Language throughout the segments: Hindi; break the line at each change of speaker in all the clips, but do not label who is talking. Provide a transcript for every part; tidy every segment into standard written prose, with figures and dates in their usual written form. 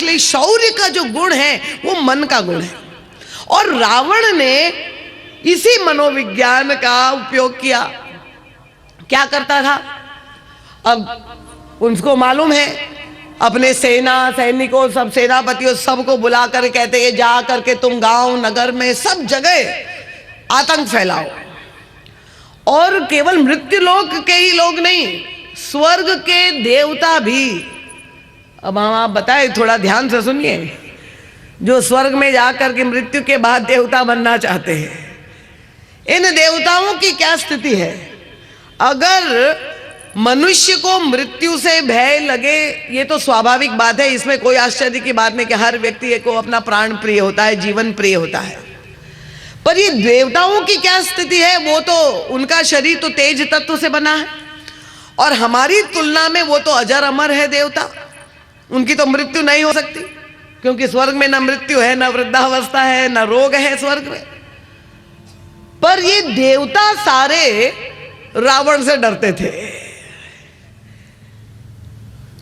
इसलिए शौर्य का जो गुण है वो मन का गुण है। और रावण ने इसी मनोविज्ञान का उपयोग किया। क्या करता था, अब उनको मालूम है, अपने सेना सैनिकों सब सेनापतियों सबको बुला कर कहते हैं जा करके तुम गांव नगर में सब जगह आतंक फैलाओ। और केवल मृत्यु लोक के ही लोग नहीं, स्वर्ग के देवता भी। अब हम आप बताए, थोड़ा ध्यान से सुनिए, जो स्वर्ग में जाकर के मृत्यु के बाद देवता बनना चाहते हैं, इन देवताओं की क्या स्थिति है। अगर मनुष्य को मृत्यु से भय लगे, ये तो स्वाभाविक बात है, इसमें कोई आश्चर्य की बात नहीं कि हर व्यक्ति को अपना प्राण प्रिय होता है, जीवन प्रिय होता है। पर ये देवताओं की क्या स्थिति है, वो तो उनका शरीर तो तेज तत्व से बना है और हमारी तुलना में वो तो अजर अमर है देवता। उनकी तो मृत्यु नहीं हो सकती, क्योंकि स्वर्ग में न मृत्यु है, न वृद्धावस्था है, न रोग है स्वर्ग में। पर ये देवता सारे रावण से डरते थे।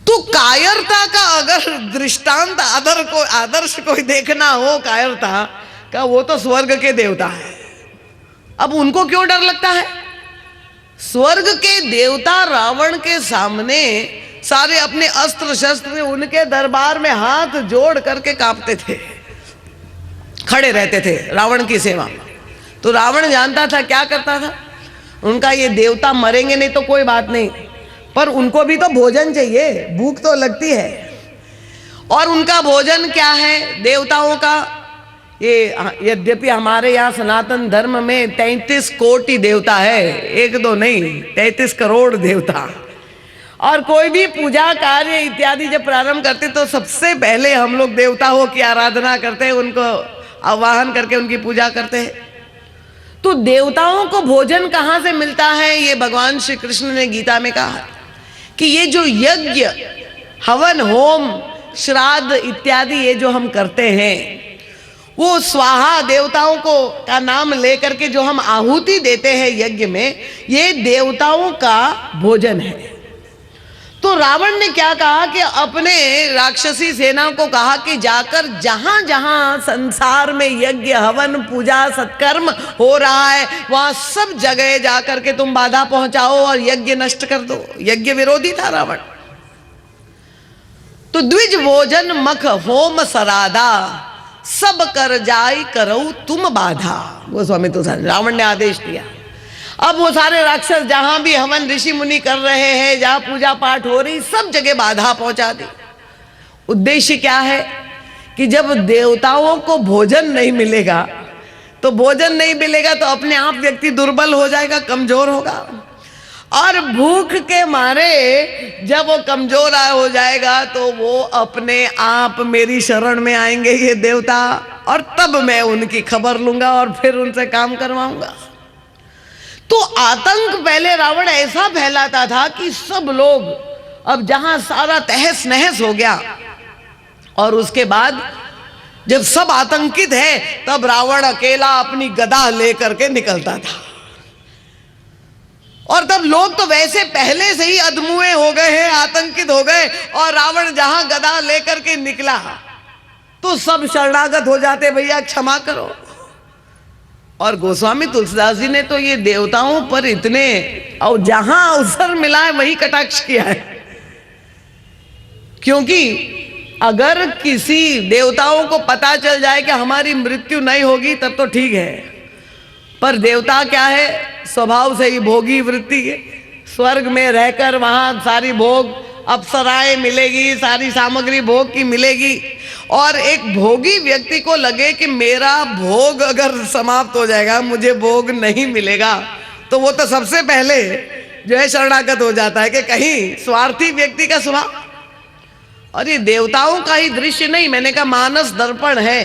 तो कायरता का अगर दृष्टांत आदर्श कोई देखना हो कायरता का, वो तो स्वर्ग के देवता है। अब उनको क्यों डर लगता है? स्वर्ग के देवता रावण के सामने सारे अपने अस्त्र शस्त्र उनके दरबार में हाथ जोड़ करके कांपते थे, खड़े रहते थे रावण की सेवा में। तो रावण जानता था, क्या करता था, उनका ये देवता मरेंगे नहीं तो कोई बात नहीं, पर उनको भी तो भोजन चाहिए, भूख तो लगती है। और उनका भोजन क्या है देवताओं का? ये यद्यपि हमारे यहाँ सनातन धर्म में 33 कोटि देवता है, एक दो नहीं, 33 करोड़ देवता। और कोई भी पूजा कार्य इत्यादि जब प्रारंभ करते तो सबसे पहले हम लोग देवताओं की आराधना करते हैं, उनको आवाहन करके उनकी पूजा करते हैं। तो देवताओं को भोजन कहाँ से मिलता है? ये भगवान श्री कृष्ण ने गीता में कहा कि ये जो यज्ञ हवन होम श्राद्ध इत्यादि ये जो हम करते हैं, वो स्वाहा देवताओं को का नाम लेकर के जो हम आहुति देते हैं यज्ञ में, ये देवताओं का भोजन है। तो रावण ने क्या कहा कि अपने राक्षसी सेना को कहा कि जाकर जहां जहां संसार में यज्ञ हवन पूजा सत्कर्म हो रहा है, वहां सब जगह जाकर के तुम बाधा पहुंचाओ और यज्ञ नष्ट कर दो। यज्ञ विरोधी था रावण। तो द्विज भोजन मख होम सराधा, सब कर जाई करो तुम बाधा। वो स्वामी तो रावण ने आदेश दिया। अब वो सारे राक्षस जहां भी हवन ऋषि मुनि कर रहे हैं, जहां पूजा पाठ हो रही, सब जगह बाधा पहुंचा दी। उद्देश्य क्या है कि जब देवताओं को भोजन नहीं मिलेगा, तो भोजन नहीं मिलेगा तो अपने आप व्यक्ति दुर्बल हो जाएगा, कमजोर होगा। और भूख के मारे जब वो कमजोर हो जाएगा तो वो अपने आप मेरी शरण में आएंगे ये देवता, और तब मैं उनकी खबर लूंगा और फिर उनसे काम करवाऊंगा। तो आतंक पहले रावण ऐसा फैलाता था कि सब लोग, अब जहां सारा तहस नहस हो गया और उसके बाद जब सब आतंकित है, तब रावण अकेला अपनी गदा लेकर के निकलता था। और तब लोग तो वैसे पहले से ही अधमुए हो गए हैं, आतंकित हो गए, और रावण जहां गदा लेकर के निकला तो सब शरणागत हो जाते, भैया क्षमा करो। और गोस्वामी तुलसीदास जी ने तो ये देवताओं पर इतने, और जहां अवसर मिला है वही कटाक्ष किया है। क्योंकि अगर किसी देवताओं को पता चल जाए कि हमारी मृत्यु नहीं होगी तब तो ठीक है, पर देवता क्या है, स्वभाव से ही भोगी वृत्ति है। स्वर्ग में रहकर वहां सारी भोग अप्सराएं मिलेगी, सारी सामग्री भोग की मिलेगी, और एक भोगी व्यक्ति को लगे कि मेरा भोग अगर समाप्त हो जाएगा, मुझे भोग नहीं मिलेगा, तो वो तो सबसे पहले जो है शरणागत हो जाता है कि कहीं स्वार्थी व्यक्ति का स्वभाव। और ये देवताओं का ही दृश्य नहीं, मैंने कहा मानस दर्पण है,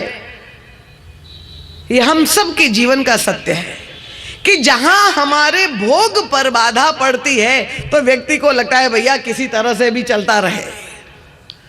ये हम सब के जीवन का सत्य है कि जहां हमारे भोग पर बाधा पड़ती है तो व्यक्ति को लगता है भैया किसी तरह से भी चलता रहे।